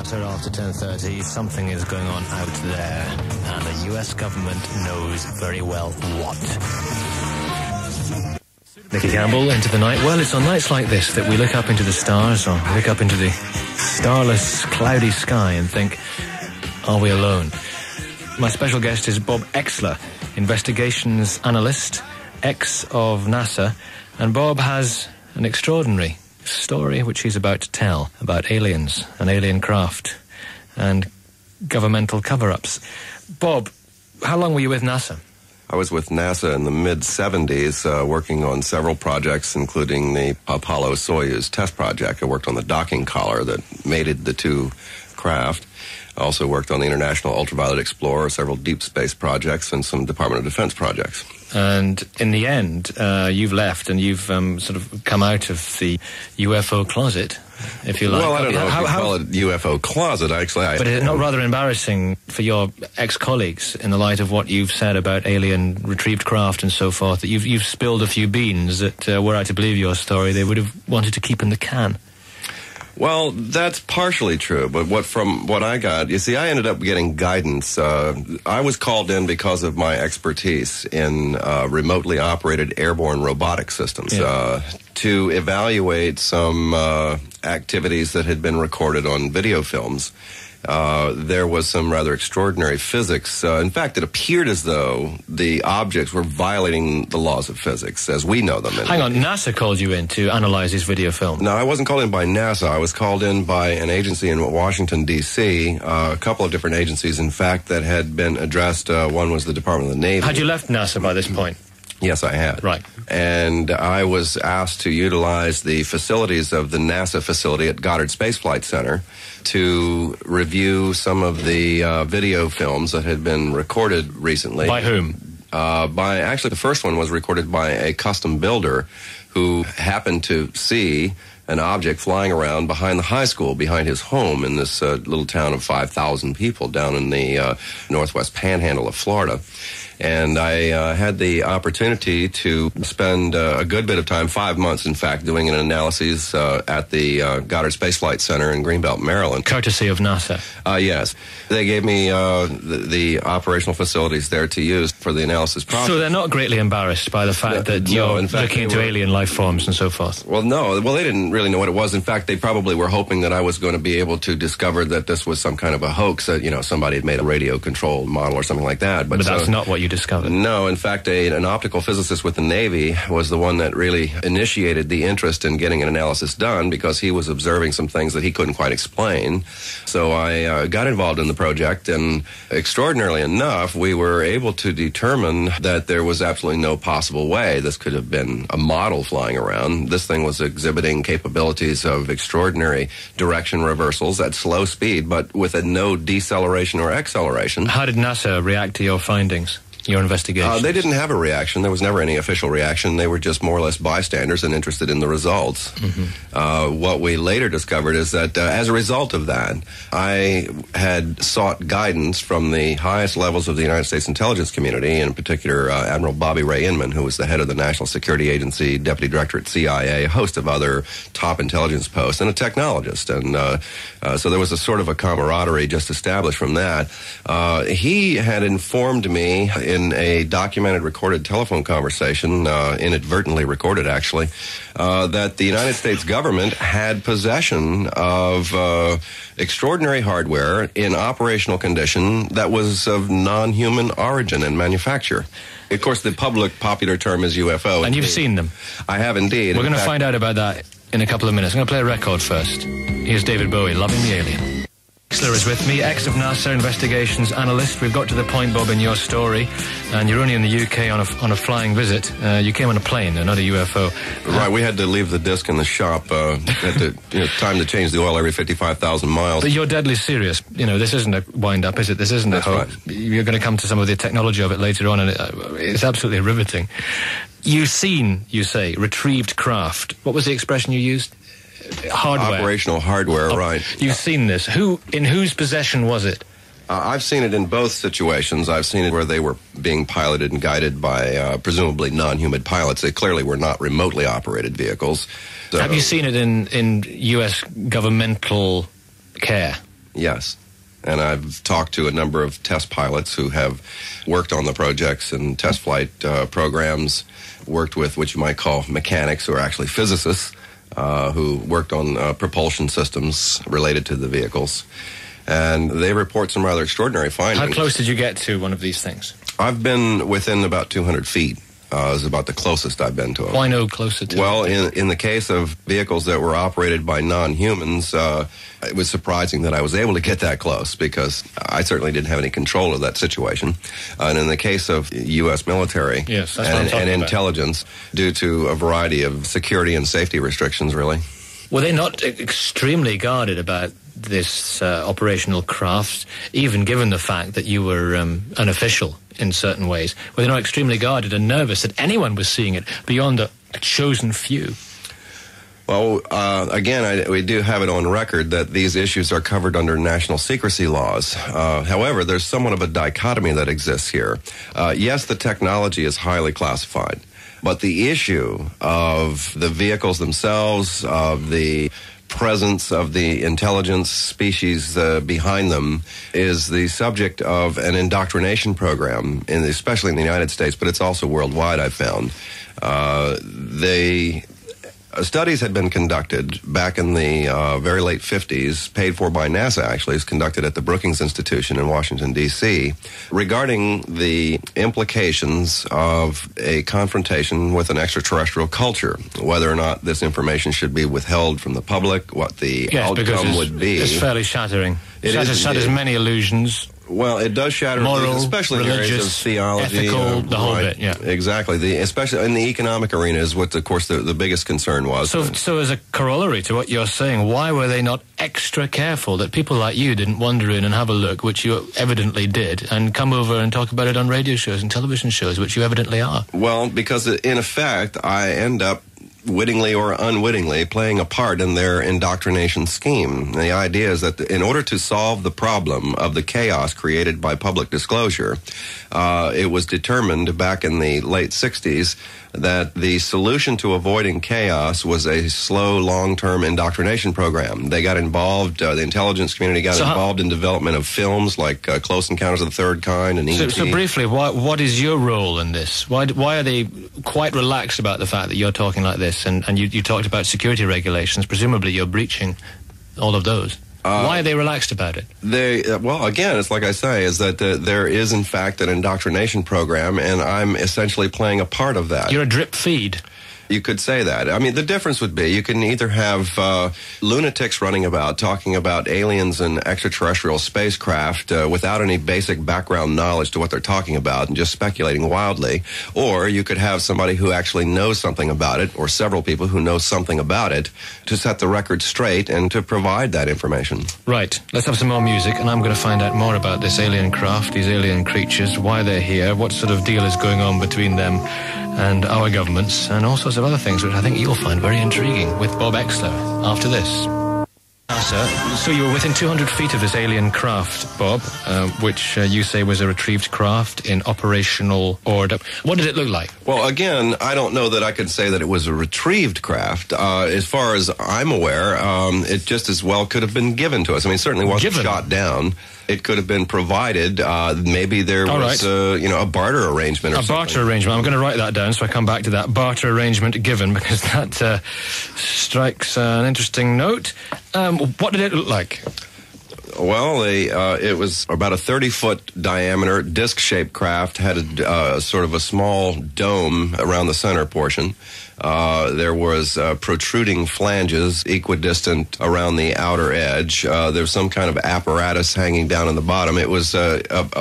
matter after 10:30. Something is going on out there, and the US government knows very well what. Nicky Campbell, Into the Night. Well, it's on nights like this that we look up into the stars, or look up into the starless, cloudy sky and think, are we alone? My special guest is Bob Oeschler, investigations analyst, ex of NASA, and Bob has an extraordinary story which he's about to tell about aliens and alien craft and governmental cover-ups. Bob, how long were you with NASA? I was with NASA in the mid-'70s, working on several projects, including the Apollo-Soyuz test project. I worked on the docking collar that mated the two craft. I also worked on the International Ultraviolet Explorer, several deep space projects, and some Department of Defense projects. And in the end, you've left and you've sort of come out of the UFO closet, if you like. Well, I don't know if you call it UFO closet, actually. But is it not rather embarrassing for your ex-colleagues, in the light of what you've said about alien retrieved craft and so forth, that you've spilled a few beans that, were I to believe your story, they would have wanted to keep in the can? Well, that's partially true, but from what I got, you see, I ended up getting guidance. I was called in because of my expertise in remotely operated airborne robotic systems to evaluate some activities that had been recorded on video films. There was some rather extraordinary physics. In fact, it appeared as though the objects were violating the laws of physics as we know them. Hang on, NASA called you in to analyze these video films? No, I wasn't called in by NASA. I was called in by an agency in Washington, D.C., a couple of different agencies, in fact, that had been addressed. One was the Department of the Navy. Had you left NASA by this point? Yes, I had. Right. And I was asked to utilize the facilities of the NASA facility at Goddard Space Flight Center to review some of the video films that had been recorded recently. By whom? Actually, the first one was recorded by a custom builder who happened to see an object flying around behind the high school, behind his home in this little town of 5,000 people down in the northwest panhandle of Florida. And I had the opportunity to spend a good bit of time, 5 months, in fact, doing an analysis at the Goddard Space Flight Center in Greenbelt, Maryland. Courtesy of NASA? Yes. They gave me the operational facilities there to use for the analysis process. So they're not greatly embarrassed by the fact that you're looking into alien life forms and so forth? Well, no. Well, they didn't really know what it was. In fact, they probably were hoping that I was going to be able to discover that this was some kind of a hoax, that, somebody had made a radio-controlled model or something like that. But that's not what you discovered? No, in fact, an optical physicist with the Navy was the one that really initiated the interest in getting an analysis done, because he was observing some things that he couldn't quite explain. So I got involved in the project, and extraordinarily enough, we were able to determine that there was absolutely no possible way this could have been a model flying around. This thing was exhibiting capabilities of extraordinary direction reversals at slow speed, but with no deceleration or acceleration. How did NASA react to your findings? Your investigation? They didn't have a reaction. There was never any official reaction. They were just more or less bystanders and interested in the results. Mm-hmm. What we later discovered is that as a result of that, I had sought guidance from the highest levels of the United States intelligence community, in particular Admiral Bobby Ray Inman, who was the head of the National Security Agency, Deputy Director at CIA, a host of other top intelligence posts, and a technologist. And so there was a sort of a camaraderie just established from that. He had informed me in a documented recorded telephone conversation, inadvertently recorded actually, that the United States government had possession of extraordinary hardware in operational condition that was of non-human origin and manufacture. Of course, the popular term is UFO. And you've seen them? I have indeed. We're going to find out about that in a couple of minutes. I'm going to play a record first. Here's David Bowie, Loving the Alien. Oeschler is with me, ex of NASA investigations analyst. We've got to the point, Bob, in your story, and you're only in the UK on a flying visit. You came on a plane, not a UFO. Right, we had to leave the disc in the shop. Had to, time to change the oil every 55,000 miles. But you're deadly serious. This isn't a wind-up, is it? This isn't a hoax. Right. You're going to come to some of the technology of it later on, and it's absolutely riveting. You've seen, you say, retrieved craft. What was the expression you used? Hardware. Operational hardware, right. You've seen this. In whose possession was it? I've seen it in both situations. I've seen it where they were being piloted and guided by presumably non-human pilots. They clearly were not remotely operated vehicles. So, have you seen it in U.S. governmental care? Yes. And I've talked to a number of test pilots who have worked on the projects and test flight programs, worked with what you might call mechanics, who are actually physicists, who worked on propulsion systems related to the vehicles. And they report some rather extraordinary findings. How close did you get to one of these things? I've been within about 200 feet. Is about the closest I've been to it. Why no closer to Well, it? in the case of vehicles that were operated by non-humans, it was surprising that I was able to get that close, because I certainly didn't have any control of that situation. And in the case of U.S. military and intelligence, due to a variety of security and safety restrictions, really. Were they not extremely guarded about this operational craft, even given the fact that you were an official in certain ways? Were they not extremely guarded and nervous that anyone was seeing it beyond a chosen few? Well, again, we do have it on record that these issues are covered under national secrecy laws. However, there's somewhat of a dichotomy that exists here. Yes, the technology is highly classified, but the issue of the vehicles themselves, of the presence of the intelligence species behind them, is the subject of an indoctrination program, especially in the United States, but it's also worldwide, I've found. Studies had been conducted back in the very late 50s, paid for by NASA actually, is conducted at the Brookings Institution in Washington, D.C., regarding the implications of a confrontation with an extraterrestrial culture, whether or not this information should be withheld from the public, what the outcome would be. It's fairly shattering. It shatters many illusions. Well, it does shatter, moral, especially in areas of theology, ethical, the whole bit. Yeah, exactly. Especially in the economic arena is what, of course, the biggest concern was. So, as a corollary to what you're saying, why were they not extra careful that people like you didn't wander in and have a look, which you evidently did, and come over and talk about it on radio shows and television shows, which you evidently are? Well, because in effect, I end up wittingly or unwittingly playing a part in their indoctrination scheme. The idea is that in order to solve the problem of the chaos created by public disclosure, it was determined back in the late 60s that the solution to avoiding chaos was a slow, long-term indoctrination program. They got involved, the intelligence community got involved in development of films like Close Encounters of the Third Kind and E.T. So briefly, what is your role in this? Why are they quite relaxed about the fact that you're talking like this? And you talked about security regulations. Presumably you're breaching all of those. Why are they relaxed about it? Well, again, it's like I say, is that there is, in fact, an indoctrination program, and I'm essentially playing a part of that. You're a drip feed. You could say that. I mean, the difference would be you can either have lunatics running about talking about aliens and extraterrestrial spacecraft without any basic background knowledge to what they're talking about and just speculating wildly, or you could have somebody who actually knows something about it, or several people who know something about it, to set the record straight and to provide that information. Right. Let's have some more music, and I'm going to find out more about this alien craft, these alien creatures, why they're here, what sort of deal is going on between them and our governments, and all sorts of other things, which I think you'll find very intriguing, with Bob Oeschler after this. So you were within 200 feet of this alien craft, Bob, which you say was a retrieved craft in operational order. What did it look like? Well, again, I don't know that I could say that it was a retrieved craft. As far as I'm aware, it just as well could have been given to us. I mean, it certainly wasn't shot down. It could have been provided. Maybe there was a barter arrangement or something. A barter arrangement. I'm going to write that down so I come back to that. Barter arrangement given, because that strikes an interesting note. What did it look like? Well, it was about a 30-foot diameter, disc-shaped craft, had a sort of a small dome around the center portion. There was protruding flanges equidistant around the outer edge. There was some kind of apparatus hanging down in the bottom. It was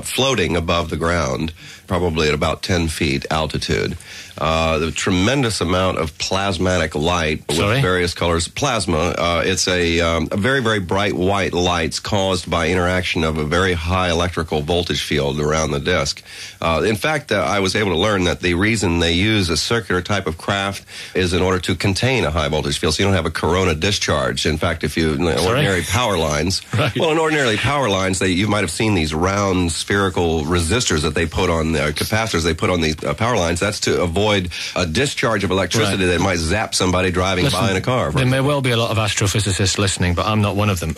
floating above the ground, probably at about 10 feet altitude. The tremendous amount of plasmatic light with various colors. Plasma, it's a very, very bright white lights caused by interaction of a very high electrical voltage field around the disk. In fact, I was able to learn that the reason they use a circular type of craft is in order to contain a high voltage field, so you don't have a corona discharge. In fact, if you ordinary power lines, well, in ordinary power lines, you might have seen these round spherical resistors that they put on capacitors. They put on these power lines. That's to avoid a discharge of electricity that might zap somebody driving by in a car. There may well be a lot of astrophysicists listening, but I'm not one of them.